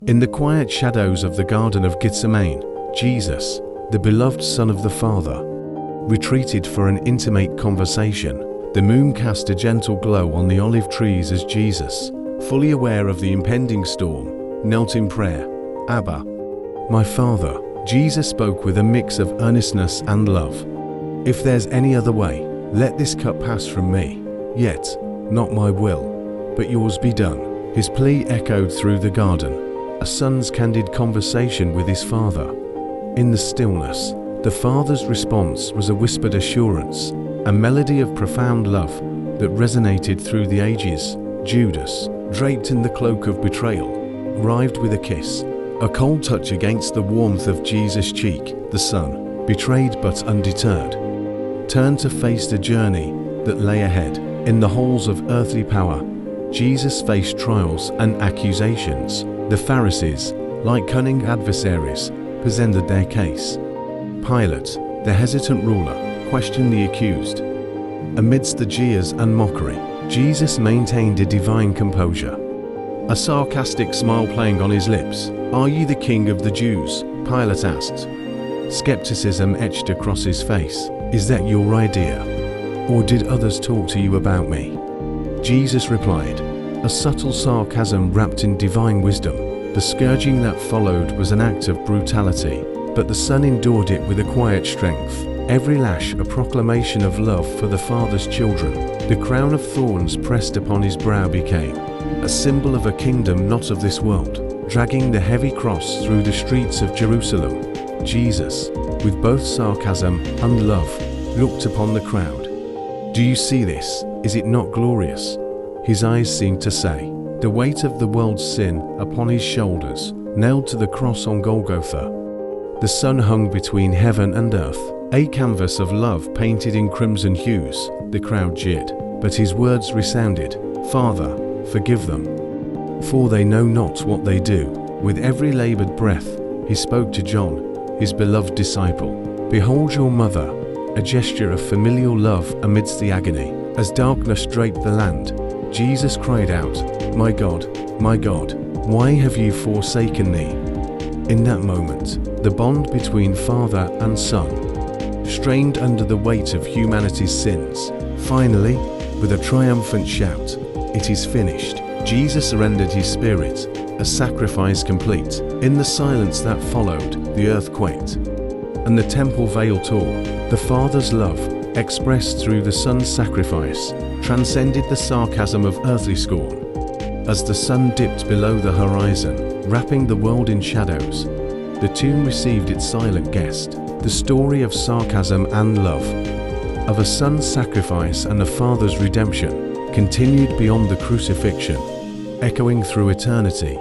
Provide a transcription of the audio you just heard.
In the quiet shadows of the Garden of Gethsemane, Jesus, the beloved Son of the Father, retreated for an intimate conversation. The moon cast a gentle glow on the olive trees as Jesus, fully aware of the impending storm, knelt in prayer. Abba, my Father, Jesus spoke with a mix of earnestness and love. If there's any other way, let this cup pass from me. Yet, not my will, but yours be done. His plea echoed through the garden, a son's candid conversation with his father. In the stillness, the father's response was a whispered assurance, a melody of profound love that resonated through the ages. Judas, draped in the cloak of betrayal, arrived with a kiss, a cold touch against the warmth of Jesus' cheek. The son, betrayed but undeterred, turned to face the journey that lay ahead. In the halls of earthly power, Jesus faced trials and accusations. The Pharisees, like cunning adversaries, presented their case. Pilate, the hesitant ruler, questioned the accused. Amidst the jeers and mockery, Jesus maintained a divine composure, a sarcastic smile playing on his lips. "Are you the king of the Jews?" Pilate asked. Skepticism etched across his face. "Is that your idea? Or did others talk to you about me?" Jesus replied, a subtle sarcasm wrapped in divine wisdom. The scourging that followed was an act of brutality, but the Son endured it with a quiet strength. Every lash a proclamation of love for the Father's children. The crown of thorns pressed upon his brow became a symbol of a kingdom not of this world. Dragging the heavy cross through the streets of Jerusalem, Jesus, with both sarcasm and love, looked upon the crowd. "Do you see this? Is it not glorious?" His eyes seemed to say, the weight of the world's sin upon his shoulders, nailed to the cross on Golgotha. The Son hung between heaven and earth, a canvas of love painted in crimson hues. The crowd jeered, but his words resounded, "Father, forgive them, for they know not what they do." With every labored breath, he spoke to John, his beloved disciple. "Behold your mother," a gesture of familial love amidst the agony. As darkness draped the land, Jesus cried out, my God, why have you forsaken me?" In that moment, the bond between Father and Son strained under the weight of humanity's sins. Finally, with a triumphant shout, "It is finished," Jesus surrendered his spirit, a sacrifice complete. In the silence that followed, the earth quaked, and the temple veil tore. The Father's love, expressed through the Son's sacrifice, transcended the sarcasm of earthly scorn. As the sun dipped below the horizon, wrapping the world in shadows, the tomb received its silent guest. The story of sarcasm and love, of a son's sacrifice and a father's redemption, continued beyond the crucifixion, echoing through eternity.